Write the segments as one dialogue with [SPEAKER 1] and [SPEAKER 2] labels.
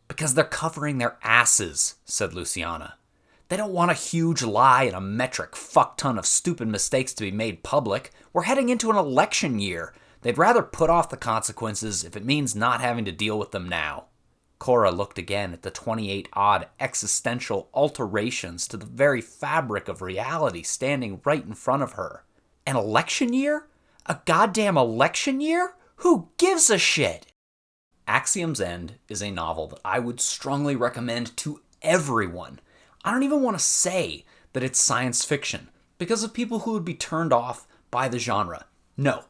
[SPEAKER 1] Because they're covering their asses, said Luciana. They don't want a huge lie and a metric fuck-ton of stupid mistakes to be made public. We're heading into an election year. They'd rather put off the consequences if it means not having to deal with them now. Cora looked again at the 28 odd existential alterations to the very fabric of reality standing right in front of her. An election year? A goddamn election year? Who gives a shit? Axiom's End is a novel that I would strongly recommend to everyone. I don't even want to say that it's science fiction because of people who would be turned off by the genre. No,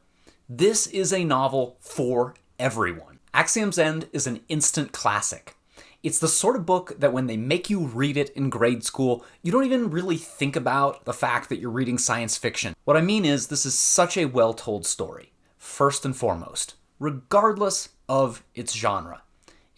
[SPEAKER 1] this is a novel for everyone. Axiom's End is an instant classic. It's the sort of book that when they make you read it in grade school, you don't even really think about the fact that you're reading science fiction. What I mean is, this is such a well-told story, first and foremost, regardless of its genre.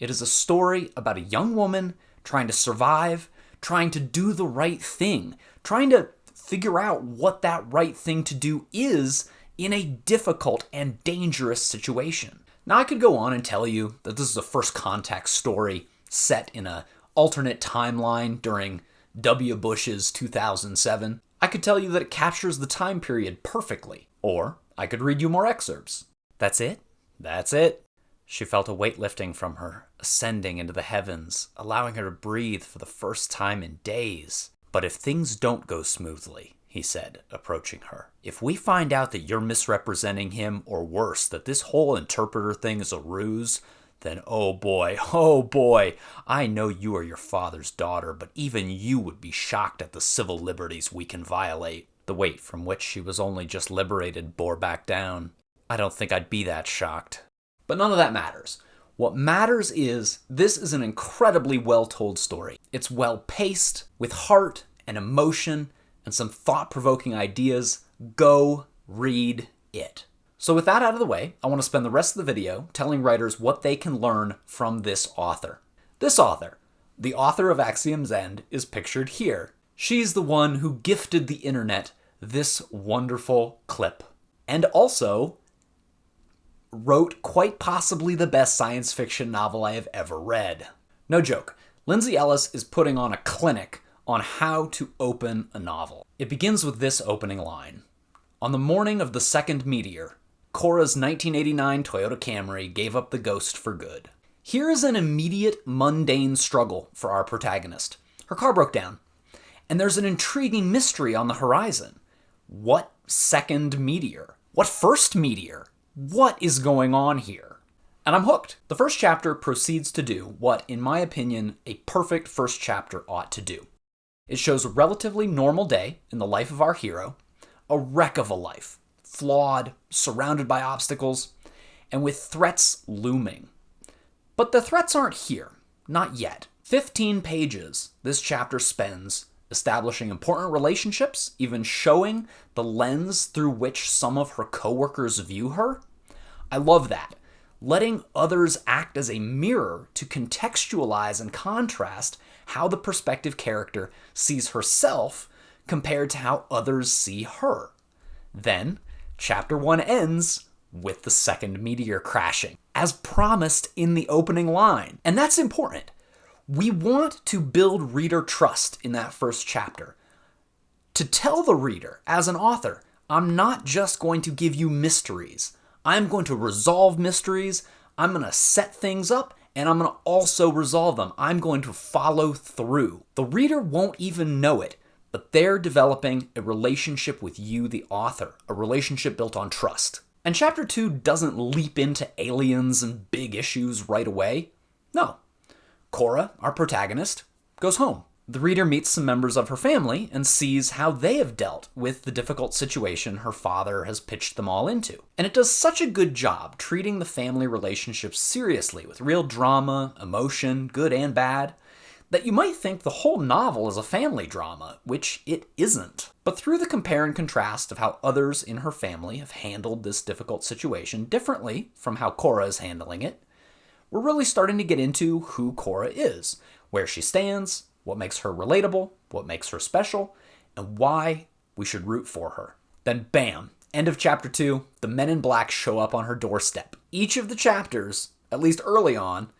[SPEAKER 1] It is a story about a young woman trying to survive, trying to do the right thing, trying to figure out what that right thing to do is in a difficult and dangerous situation. Now, I could go on and tell you that this is a first contact story set in an alternate timeline during W. Bush's 2007. I could tell you that it captures the time period perfectly. Or I could read you more excerpts. That's it? That's it. She felt a weight lifting from her, ascending into the heavens, allowing her to breathe for the first time in days. But if things don't go smoothly, he said, approaching her, if we find out that you're misrepresenting him, or worse, that this whole interpreter thing is a ruse, then oh boy, I know you are your father's daughter, but even you would be shocked at the civil liberties we can violate. The weight from which she was only just liberated bore back down. I don't think I'd be that shocked. But none of that matters. What matters is, this is an incredibly well-told story. It's well-paced, with heart and emotion, and some thought-provoking ideas. Go read it. So with that out of the way, I want to spend the rest of the video telling writers what they can learn from this author. This author, the author of Axiom's End, is pictured here. She's the one who gifted the internet this wonderful clip. And also wrote quite possibly the best science fiction novel I have ever read. No joke. Lindsay Ellis is putting on a clinic on how to open a novel. It begins with this opening line. On the morning of the second meteor, Cora's 1989 Toyota Camry gave up the ghost for good. Here is an immediate, mundane struggle for our protagonist. Her car broke down, and there's an intriguing mystery on the horizon. What second meteor? What first meteor? What is going on here? And I'm hooked. The first chapter proceeds to do what, in my opinion, a perfect first chapter ought to do. It shows a relatively normal day in the life of our hero, a wreck of a life, flawed, surrounded by obstacles, and with threats looming. But the threats aren't here. Not yet. 15 pages this chapter spends establishing important relationships, even showing the lens through which some of her coworkers view her. I love that. Letting others act as a mirror to contextualize and contrast how the prospective character sees herself compared to how others see her. Then, chapter 1 ends with the second meteor crashing, as promised in the opening line. And that's important. We want to build reader trust in that first chapter. To tell the reader, as an author, I'm not just going to give you mysteries. I'm going to resolve mysteries, I'm going to set things up, and I'm going to also resolve them. I'm going to follow through. The reader won't even know it, but they're developing a relationship with you, the author, a relationship built on trust. And chapter 2 doesn't leap into aliens and big issues right away. No. Cora, our protagonist, goes home. The reader meets some members of her family and sees how they have dealt with the difficult situation her father has pitched them all into. And it does such a good job treating the family relationships seriously with real drama, emotion, good and bad, that you might think the whole novel is a family drama, which it isn't. But through the compare and contrast of how others in her family have handled this difficult situation differently from how Cora is handling it, we're really starting to get into who Cora is, where she stands, what makes her relatable, what makes her special, and why we should root for her. Then bam, end of chapter 2, the men in black show up on her doorstep. Each of the chapters, at least early on,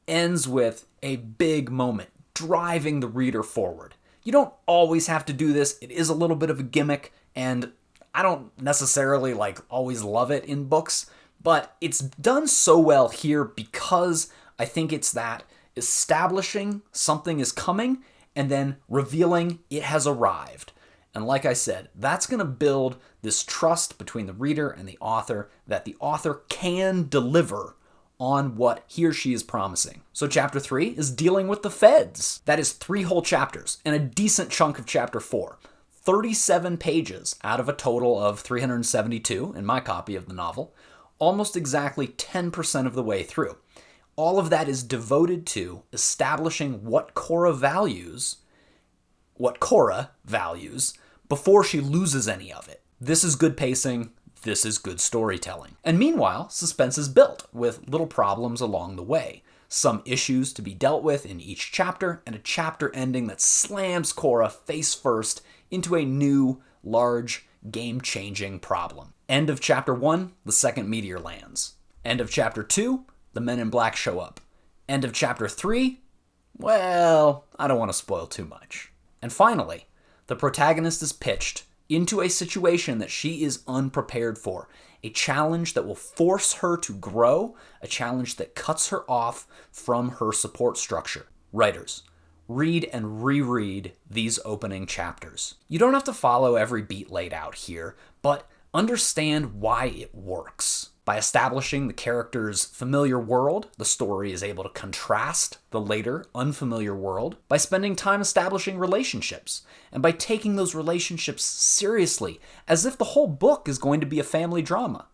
[SPEAKER 1] ends with a big moment, driving the reader forward. You don't always have to do this. It is a little bit of a gimmick, and I don't necessarily always love it in books, but it's done so well here because I think it's that establishing something is coming and then revealing it has arrived. And like I said, that's going to build this trust between the reader and the author that the author can deliver on what he or she is promising. So chapter 3 is dealing with the feds. That is 3 whole chapters and a decent chunk of chapter 4. 37 pages out of a total of 372 in my copy of the novel, almost exactly 10% of the way through. All of that is devoted to establishing what Cora values before she loses any of it. This is good pacing. This is good storytelling. And meanwhile, suspense is built with little problems along the way. Some issues to be dealt with in each chapter, and a chapter ending that slams Cora face first into a new, large, game-changing problem. End of chapter 1, the second meteor lands. End of chapter 2, the men in black show up. End of chapter 3, well, I don't want to spoil too much. And finally, the protagonist is pitched into a situation that she is unprepared for, a challenge that will force her to grow, a challenge that cuts her off from her support structure. Writers, read and reread these opening chapters. You don't have to follow every beat laid out here, but understand why it works. By establishing the character's familiar world, the story is able to contrast the later, unfamiliar world by spending time establishing relationships, and by taking those relationships seriously, as if the whole book is going to be a family drama.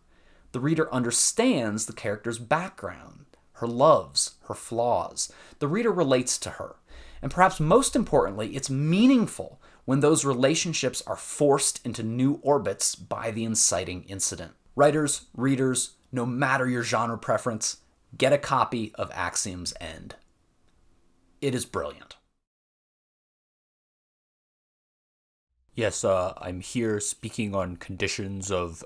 [SPEAKER 1] The reader understands the character's background, her loves, her flaws. The reader relates to her. And perhaps most importantly, it's meaningful when those relationships are forced into new orbits by the inciting incident. Writers, readers, no matter your genre preference, get a copy of Axiom's End. It is brilliant. Yes, I'm here speaking on conditions of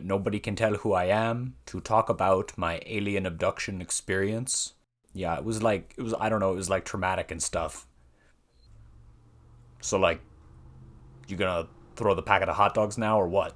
[SPEAKER 1] nobody can tell who I am, to talk about my alien abduction experience. Yeah, it was like traumatic and stuff. So you gonna throw the packet of hot dogs now or what?